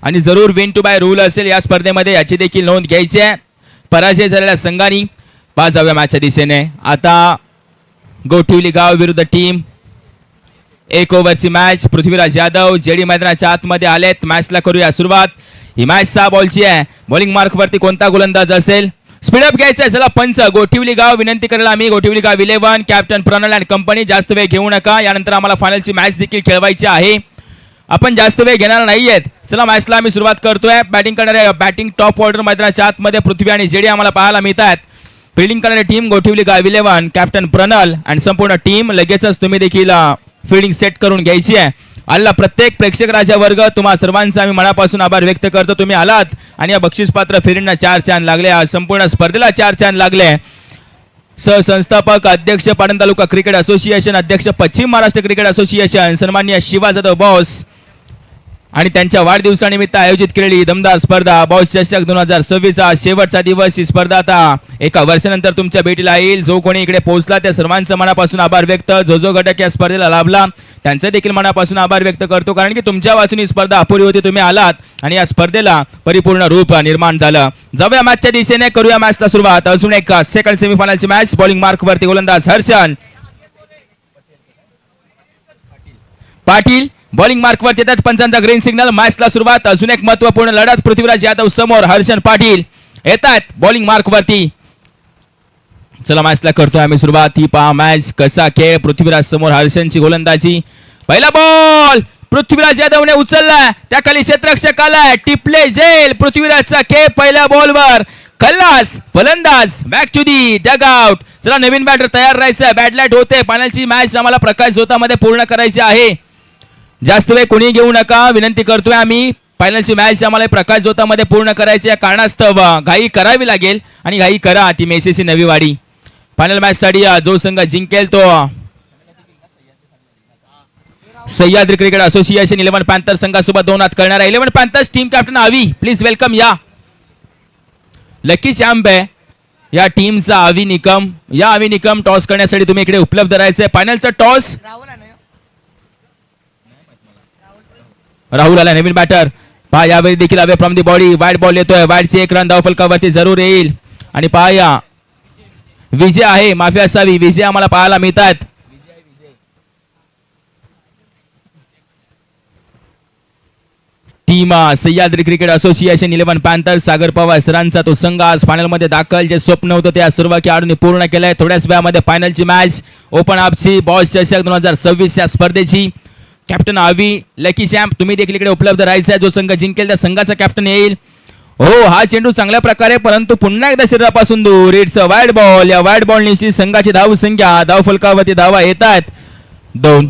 आणि जरूर win to by rule असेल या स्पर्धेमध्ये, याची देखील नोंद घ्यायची आहे. पराजय झालेल्या संघांनी 5व्या मॅचच्या दिशेने. आता गोठिवली गाव विरुद्ध टीम, 1 ओव्हरची मॅच. पृथ्वीराज यादव जेडी मैदानाच्या आतमध्ये आलेत. मॅचला करूया सुरुवात. ही मॅच 6 बॉलची आहे. बॉलिंग मार्क वरती कोणता गोलंदाज असेल? स्पीडअप घ्यायचं आहे. चला पंच गोठिवली गाव विनंती करायला आम्ही गोठिवली गाव 11 कॅप्टन प्रणल अँड कंपनी, जास्त वेळ घेऊ नका. यानंतर आम्हाला फायनलची मॅच देखील खेळवायची आहे. आपण जास्त वेळ घेणार नाहीयेत. चला मॅचला आम्ही सुरुवात करतोय. बॅटिंग करणारे बॅटिंग टॉप ऑर्डर मैदानाच्या आतमध्ये पृथ्वी आणि जेडी आम्हाला पाहायला मिळतात. फिल्डिंग करणारी टीम गोठिवली गाव 11 कॅप्टन प्रणल आणि संपूर्ण टीम. लगेचच तुम्ही देखील फिल्डिंग सेट करून घ्यायची आहे. आला प्रत्येक प्रेक्षक राजा वर्ग, तुम्हा सर्वांचा आम्ही मनापासून आभार व्यक्त करतो. तुम्ही आलात आणि या बक्षीसपात्र फेरींना 4 चांद लागले. आज संपूर्ण स्पर्धेला 4 चांद लागले. सहसंस्थापक अध्यक्ष पाटण तालुका क्रिकेट असोसिएशन, अध्यक्ष पश्चिम महाराष्ट्र क्रिकेट असोसिएशन सन्माननीय शिवा जाधव बॉस आणि त्यांच्या वाढदिवसानिमित्त आयोजित केलेली दमदार स्पर्धा बॉस चषक 2026 चा शेवटचा दिवस. ही स्पर्धा आता एका वर्षानंतर तुमच्या भेटीला येईल. जो कोणी इकडे पोहोचला त्या सर्वांचं मनापासून आभार व्यक्त. जो घटक या स्पर्धेला लाभला त्यांचे देखील मनापासून आभार व्यक्त करतो, कारण की तुमच्या वाचून ही स्पर्धा अपुरी होती. तुम्ही आलात आणि या स्पर्धेला परिपूर्ण रूप निर्माण झालं. जाऊया मॅचच्या दिशेने, करूया मॅचला सुरुवात. अजून एक सेकंड सेमीफायनलची मॅच. बॉलिंग मार्क वरती गोलंदाज हर्षन पाटील बॉलिंग मार्क वरती येतात. पंचांचा ग्रीन सिग्नल. मॅचला सुरुवात. अजून एक महत्वपूर्ण लढत. पृथ्वीराज यादव समोर, हर्षन पाटील येतात बॉलिंग मार्क वरती. चला मॅचला करतोय आम्ही सुरुवात. ही पहा मॅच कसा खेळ. पृथ्वीराज समोर, हर्षनची गोलंदाजी. पहिला बॉल पृथ्वीराज यादवने उचलला, त्या खाली क्षेत्ररक्षक आलाय, टिपले जेल. पृथ्वीराजचा खेळ पहिल्या बॉलवर. खल्लास फलंदाज back to the dugout. चला नवीन बॅटर तयार राहायचं. बॅटलाइट होते. फायनलची मॅच आम्हाला प्रकाश झोतामध्ये पूर्ण करायची आहे. जास्त वेळ कोणी घेऊ नका विनंती करतोय आम्ही. फायनलची मॅच आम्हाला प्रकाश झोतामध्ये पूर्ण करायची आहे. कारणास्तव घाई करावी लागेल आणि घाई करा. Team ACC Naviwadi final match साठी जो संघ जिंकेल तो सह्याद्री क्रिकेट असोसिएशन 11 पॅन्थर संघासोबत 2 हात करणार आहे. 11 पॅन्थर्स टीम कॅप्टन आवी, प्लीज वेलकम. या लकी चॅम्प आहे या टीमचा आवी निकम. या आवी निकम टॉस करण्यासाठी तुम्ही इकडे उपलब्ध राहायचे. फायनलचा टॉस राहुल आला नवीन बॅटर. पहा यावेळी देखील away from the body wide ball येतोय. वाईडची 1 रन धाव फलकावरती जरूर येईल. आणि पहा या विजय आहे, माफी असावी, विजय आम्हाला पाहायला मिळतात. Team Sahyadri cricket association 11 panther Sagar Pawar सरांचा तो संघ आज फायनल मध्ये दाखल. जे स्वप्न होतं त्या सर्व खेळाडूंनी पूर्ण केलंय. थोड्याच वेळामध्ये फायनलची मॅच ओपन अपची बॉस चषक 2026 या स्पर्धेची. कॅप्टन आवी, लकी चॅम्प तुम्ही देखील इकडे उपलब्ध राहायचं आहे. जो संघ जिंकेल त्या संघाचा कॅप्टन येईल. हो हा चेंडू चांगल्या प्रकारे, परंतु पुन्हा एकदा शरीरापासून दूर. It's a wide ball. या वाईड बॉल निशी संघाची धाव संख्या धाव फलकावरती धावा येतात 2.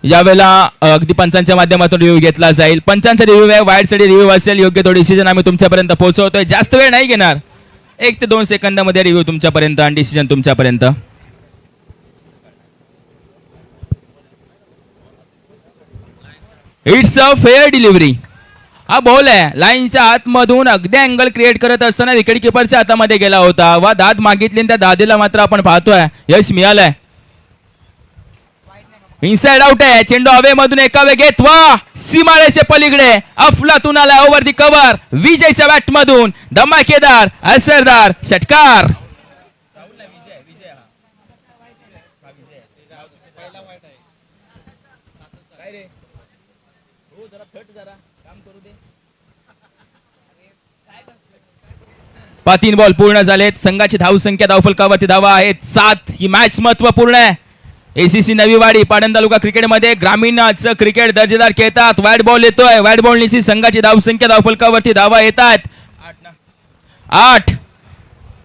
यावेळेला अगदी पंचांच्या माध्यमातून रिव्ह्यू घेतला जाईल. पंचांचा रिव्ह्यू आहे, वाईड साठी रिव्ह्यू असेल. योग्य तो डिसिजन आम्ही तुमच्यापर्यंत पोहोचवतोय. जास्त वेळ नाही घेणार, 1 ते 2 सेकंदामध्ये रिव्ह्यू तुमच्यापर्यंत आणि डिसिजन तुमच्यापर्यंत. It's a fair delivery. हा बॉल आहे लाईनच्या आतमधून अगदी अँगल क्रिएट करत असताना विकेट किपरच्या हातामध्ये गेला होता. वा दाद मागितली, त्या दादीला मात्र आपण पाहतोय यश मिळालंय. इनसाइड आउट आहे. चेंडू हवे मधून एका वेगेत वा सीमारेषे पलीकडे अफलातून आला ओव्हर दी कव्हर. विजयच्या बॅट मधून धमाकेदार असरदार षटकार. पहा 3 बॉल पूर्ण झालेत. संघाची धाव संख्या धाव फलकावरती धावा आहेत 7. ही मॅच महत्वपूर्ण आहे. एसीसी नवीवाडी पाटण तालुका क्रिकेटमध्ये ग्रामीणचं क्रिकेट दर्जेदार खेळतात. वाईड बॉल येतोय. वाईड बॉल निशी संघाची धाव संख्या धाव फलकावरती धावा येतात 8.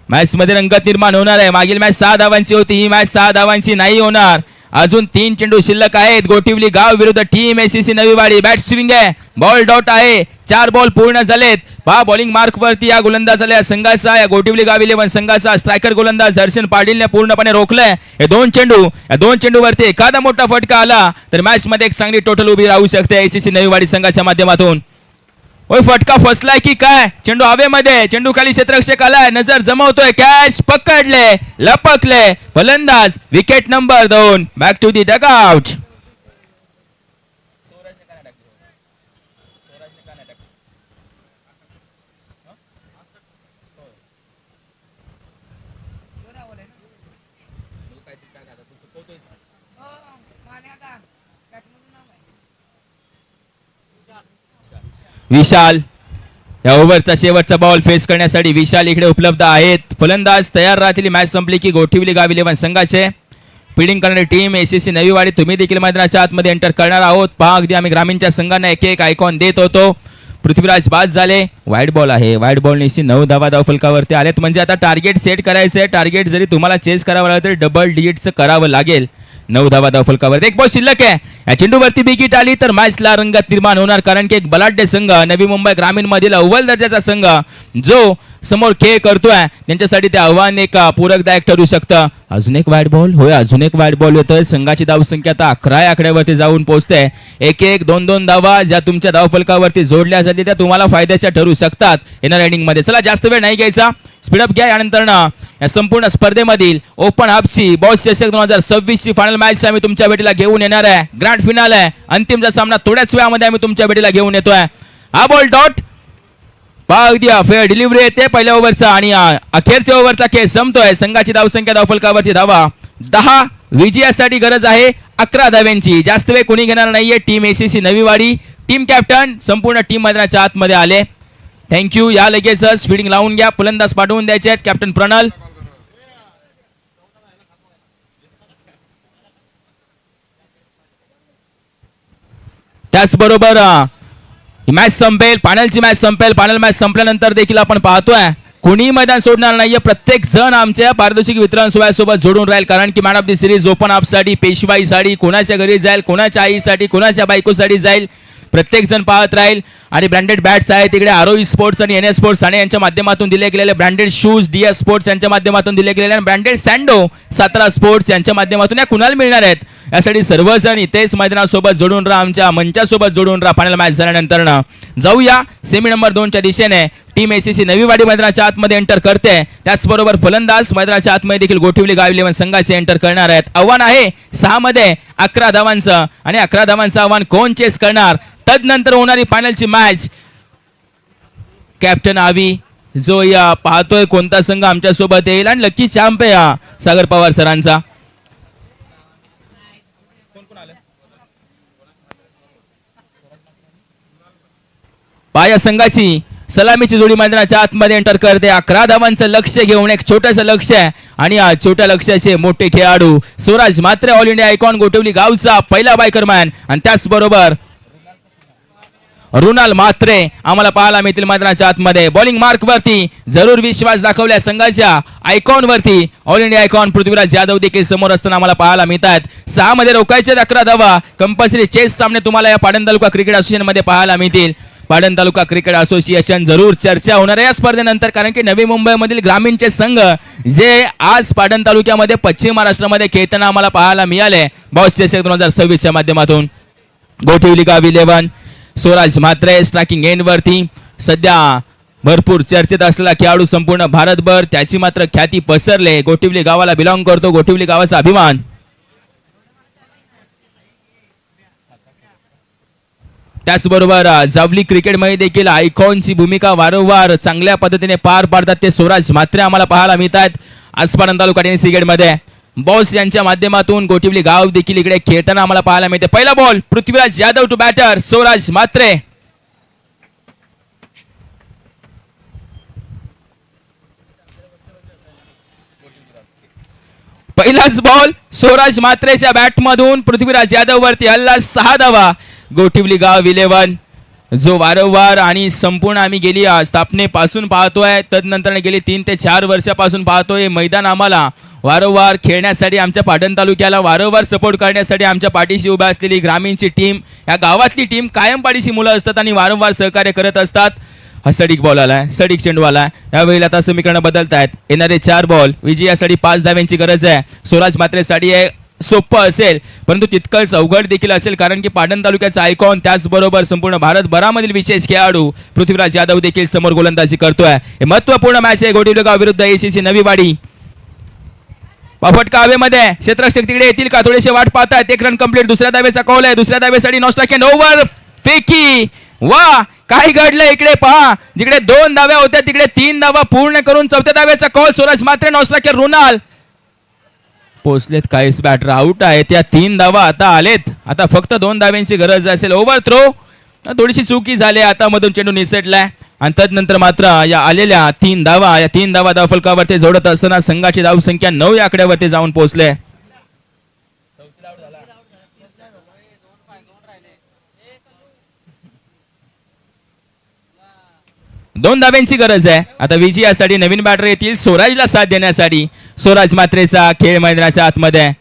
मॅच मध्ये रंगत निर्माण होणार आहे. मागील मॅच 6 धावांची होती, ही मॅच 6 धावांची नाही होणार. अजून 3 चेंडू शिल्लक आहेत. गोठिवली गाव विरुद्ध team ACC Naviwadi. Bat swing आहे, बॉल डॉट आहे. 4 बॉल पूर्ण झालेत. पहा बॉलिंग मार्क वरती या गोलंदाजाला या संघाचा या गोठिवली गाव 11 संघाचा स्ट्रायकर गोलंदाज हर्षन पाटीलने पूर्णपणे रोखलंय. हे 2 चेंडू वरती एखादा मोठा फटका आला तर मॅच मध्ये एक चांगली टोटल उभी राहू शकते एसीसी नवीवाडी संघाच्या माध्यमातून. ओय फटका फसलाय की काय? चेंडू हवेमध्ये, चेंडू खाली क्षेत्ररक्षक आलाय, नजर जमवतोय, कॅच पकडले, लपकले फलंदाज. Wicket number 2. Back to the dugout. Vishal या ओव्हरचा शेवटचा बॉल फेस करण्यासाठी विशाल इकडे उपलब्ध आहेत. फलंदाज तयार राहतील. मॅच संपली की गोठिवली गाव 11 संघाचे फिल्डिंग करणारी टीम एसीसी नवीवाडी तुम्ही देखील मैदानाच्या आतमध्ये एंटर करणार आहोत. पहा अगदी आम्ही ग्रामीणच्या संघांना एक एक आयकॉन देत होतो. पृथ्वीराज बाद झाले. वाईट बॉल आहे. वाईट बॉल निश्चित 9 धावा धावफलकावरती आलेत. म्हणजे आता टार्गेट सेट करायचं आहे. टार्गेट जरी तुम्हाला चेस करावं लागलं तरी डबल डिजिटचं करावं लागेल. 9 धावा धावफलकावर एक बॉल शिल्लक आहे. या चेंडूवरती विकेट आली तर मॅचला रंगत निर्माण होणार. कारण की एक बलाढ्य संघ नवी मुंबई ग्रामीण मधील अव्वल दर्जाचा संघ जो समोर खेळ करतोय त्यांच्यासाठी ते आव्हान एक पूरकदायक ठरू शकतं. अजून एक वाईट बॉल. होय अजून एक वाईट बॉल येतोय. संघाची धावसंख्या आता 11 आकड्यावरती जाऊन पोहोचते. 1-1 2-2 धावा ज्या तुमच्या धावफलकावरती जोडल्या जातील त्या तुम्हाला फायद्याच्या ठरू शकतात येणाऱ्या इनिंग मध्ये. चला जास्त वेळ नाही घ्यायचा. स्पीडअप घ्या. यानंतर या संपूर्ण स्पर्धेमधील ओपन हबची बॉस चषक 2026 ची फायनल मॅच आम्ही तुमच्या भेटीला घेऊन येणार आहे. ग्रँड फिनाल आहे. अंतिमचा सामना थोड्याच वेळामध्ये आम्ही तुमच्या भेटीला घेऊन येतोय. हा बॉल डॉट अगदी फेअर डिलिव्हरी येते पहिल्या ओव्हरचा आणि अखेरच्या ओव्हरचा खेळ संपतोय. संघाची धावसंख्या धावफलकावरती धावा 10. विजयासाठी गरज आहे 11 धाव्यांची. जास्त वेळ कोणी घेणार नाहीये. Team ACC Naviwadi team captain संपूर्ण टीम मैदानाच्या आतमध्ये आले. थँक्यू. या लगेचच फिल्डिंग लावून घ्या. फलंदाज पाठवून द्यायचे आहेत. कॅप्टन प्रणल त्याचबरोबर मॅच संपेल. फायनलची मॅच संपेल. फायनल मॅच संपल्यानंतर देखील आपण पाहतोय कोणी मैदान सोडणार नाहीये. प्रत्येक जण आमच्या पारितोषिक वितरण सोहळ्यासोबत जोडून राहील. कारण की man of the series open अपसाठी पेशवाईसाठी कोणाच्या घरी जाईल, कोणाच्या आईसाठी, कोणाच्या बायकोसाठी जाईल प्रत्येक जण पाहत राहील. आणि ब्रँडेड बॅट्स आहेत तिकडे आरोही स्पोर्ट्स आणि एनएस स्पोर्ट्स ठाणे यांच्या माध्यमातून दिले गेलेले ब्रँडेड शूज डीएस स्पोर्ट्स यांच्या माध्यमातून दिले गेलेले आणि ब्रँडेड सँडो सातारा स्पोर्ट्स यांच्या माध्यमातून या कुणाला मिळणार आहेत. यासाठी सर्वजण इथेच मैदानासोबत जोडून राहा. आमच्या मंचासोबत जोडून राहा. फायनल मॅच झाल्यानंतर जाऊया सेमी नंबर 2 च्या दिशेने. टीम एसीसी नवीवाडी मैदानाच्या आतमध्ये एंटर करते. त्याचबरोबर फलंदाज मैदानाच्या आतमध्ये देखील गोठिवली गाव 11 संघाचे एंटर करणार आहेत. आव्हान आहे 6 मध्ये 11 धावांचं आणि 11 धावांचं आव्हान कोण चेस करणार. तदनंतर होणारी फायनलची मॅच कॅप्टन आवी जो या पाहतोय कोणता संघ आमच्या सोबत येईल आणि लकी चॅम्प आहे सागर पवार सरांचा. पाया संघाची सलामीची जोडी मैदानाच्या आतमध्ये एंटर करते. 11 धावांचं लक्ष घेऊन एक छोटंसं लक्ष आहे आणि या छोट्या लक्ष्याचे मोठे खेळाडू स्वराज मात्रे ऑल इंडिया आयकॉन गोठवली गावचा पहिला बायकरमॅन आणि त्याचबरोबर रुणाल म्हात्रे आम्हाला पाहायला मिळतील मैदानाच्या आतमध्ये. बॉलिंग मार्क वरती जरूर विश्वास दाखवल्या संघाच्या आयकॉन वरती all India icon Prithviraj Yadav देखील समोर असताना आम्हाला पाहायला मिळतात. 6 मध्ये रोखायचे 11 धावा. कंपल्सरी चेस सामने तुम्हाला या पाटण तालुका क्रिकेट असोसिएशन मध्ये पाहायला मिळतील. पाटण तालुका क्रिकेट असोसिएशन जरूर चर्चा होणार आहे या स्पर्धेनंतर. कारण की नवी मुंबईमधील ग्रामीणचे संघ जे आज पाटण तालुक्यामध्ये पश्चिम महाराष्ट्रामध्ये खेळताना आम्हाला पाहायला मिळाले. बॉस चषक 2026 च्या माध्यमातून गोठिवली गाव 11 स्वराज म्हात्रे स्ट्रायकिंग एंड वरती सध्या भरपूर चर्चेत असलेला खेळाडू संपूर्ण भारतभर त्याची मात्र ख्याती पसरले. गोठिवली गावाला बिलॉंग करतो. गोठिवली गावाचा अभिमान. त्याचबरोबर जावली क्रिकेटमध्ये देखील आयकॉनची भूमिका वारंवार चांगल्या पद्धतीने पार पाडतात ते स्वराज म्हात्रे आम्हाला पाहायला मिळतात. आज पाटण तालुका टेनिस क्रिकेटमध्ये बॉस यांच्या माध्यमातून गोठिवली गाव देखील इकडे खेळताना आम्हाला पाहायला मिळते. पहिला ball Prithviraj Yadav to batter Swaraj Mhatre. पहिलाच बॉल स्वराज म्हात्रेच्या बॅट मधून पृथ्वीराज यादव वरती हल्ला 6 धावा. गोठिवली गाव 11 जो वारंवार आणि संपूर्ण आम्ही गेली स्थापनेपासून पाहतोय. तदनंतर गेली 3 ते 4 वर्षापासून पाहतोय. मैदान आम्हाला वारंवार खेळण्यासाठी आमच्या पाटण तालुक्याला वारंवार सपोर्ट करण्यासाठी आमच्या पाठीशी उभा असलेली ग्रामीणची टीम या गावातली टीम कायम पाठीशी मुलं असतात आणि वारंवार सहकार्य करत असतात. हा सडिक बॉल आलाय. सडिक चेंडू आलाय. यावेळी आता समीकरण बदलत आहेत. येणारे 4 बॉल विजयासाठी 5 धाव्यांची गरज आहे. स्वराज म्हात्रेसाठी सोपं असेल परंतु तितकंच अवघड देखील असेल. कारण की पाटण तालुक्याचा आयकॉन त्याचबरोबर संपूर्ण भारतभरामधील विशेष खेळाडू पृथ्वीराज यादव देखील समोर गोलंदाजी करतोय. हे महत्वपूर्ण मॅच आहे. गोठिवली गाव विरुद्ध एसीसी नवीवाडी. फटका हवेमध्ये क्षेत्ररक्षक तिकडे येतील का थोडेसे वाट पाहतात. 1 रन कंप्लीट. दुसऱ्या धावेचा कॉल आहे. दुसऱ्या धावेसाठी नॉस्टाकेन ओव्हर फेकी. वा काय घडलं इकडे पहा. जिकडे 2 धाव्या होत्या तिकडे 3 धावा पूर्ण करून 4थ्या धावेचा कॉल. स्वराज म्हात्रे नॉस्टाकेन रुणाल पोचलेत. काहीच बॅटर आउट आहे. त्या 3 धावा आता आलेत. आता फक्त 2 धाव्यांची गरज असेल. ओव्हर थ्रो थोडीशी चुकी झाली, आता मधून चेंडू निसटलाय आणि तदनंतर मात्र या आलेल्या 3 धावा, या 3 धावा धावफलकावरती जोडत असताना संघाची धावसंख्या 9 या आकड्यावरती जाऊन पोहोचले. दोन धाब्यांची गरज आहे आता विजयासाठी. नवीन बॅटर येतील स्वराजला साथ देण्यासाठी. स्वराज मात्रेचा खेळ मैदानाच्या आतमध्ये.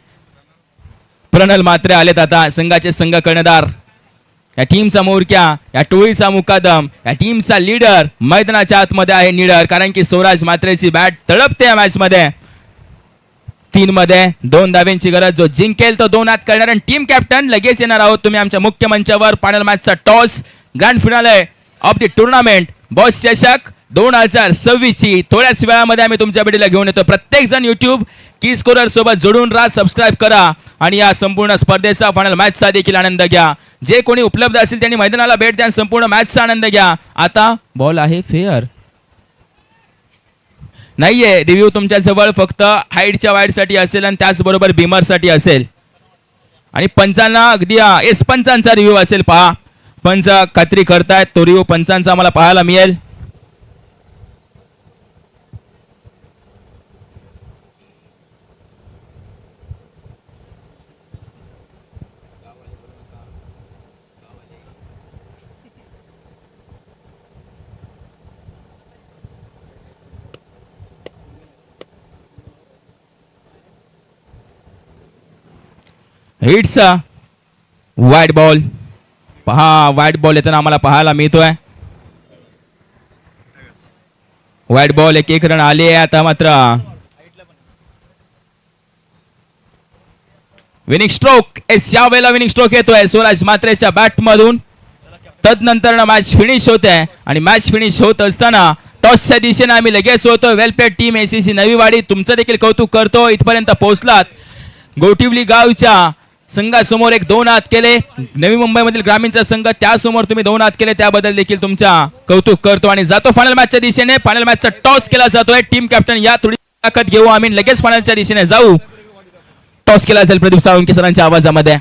प्रणल मात्रे आलेत आता संघाचे संघ कर्णधार. या टीमचा मोरक्या, या टोळीचा मुकादम, या टीमचा लीडर मैदानाच्या आतमध्ये आहे निडर, कारण की स्वराज मात्रेची बॅट तळपते या मॅच मध्ये. 3 मध्ये 2 धाब्यांची गरज. जो जिंकेल तो 2 हात करणार. आणि टीम कॅप्टन लगेच येणार आहोत तुम्ही आमच्या मुख्य मंचावर. फायनल मॅचचा toss, grand finale of the tournament boss चषक 2026 ची थोड्याच वेळामध्ये आम्ही तुमच्या भेटीला घेऊन येतो. प्रत्येक जण युट्यूब की स्कोरर सोबत जोडून राहा, सबस्क्राईब करा आणि या संपूर्ण स्पर्धेचा फायनल मॅचचा देखील आनंद घ्या. जे कोणी उपलब्ध असेल त्यांनी मैदानाला भेट द्या, संपूर्ण मॅचचा आनंद घ्या. आता बॉल आहे फेअर नाहीये. रिव्ह्यू तुमच्या जवळ फक्त हाईटच्या वाईडसाठी असेल आणि त्याचबरोबर बिमरसाठी असेल. आणि पंचांना अगदी एस पंचांचा रिव्ह्यू असेल. पहा पंच खात्री करतायत, तो रिव्ह्यू पंचांचा आम्हाला पाहायला मिळेल. हिट्स वाईट बॉल. पहा वाईट बॉल येताना आम्हाला पाहायला मिळतोय. वाईट बॉल, 1 रन आले आहे. आता मात्र विनिंग स्ट्रोक, या वेळेला विनिंग स्ट्रोक येतोय स्वराज मात्रेच्या बॅट मधून. तदनंतर मॅच फिनिश होते आणि मॅच फिनिश होत असताना टॉसच्या दिशेने आम्ही लगेच होतो. वेलपेड टीम एसीसी नवीवाडी, तुमचं देखील कौतुक करतो. इथपर्यंत पोहोचलात. गोटिवली गावच्या संघासमोर 2 हात केले. नवी मुंबईमधील ग्रामीणचा संघ त्यासमोर तुम्ही 2 हात केले, त्याबद्दल देखील तुमचा कौतुक करतो. आणि जातो फायनल मॅचच्या दिशेने. फायनल मॅचचा टॉस केला जातोय. टीम कॅप्टन या थोडी ताकद घेऊ आम्ही लगेच फायनलच्या दिशेने जाऊ. टॉस केला जाईल प्रदीप साळुंके सरांच्या आवाजामध्ये.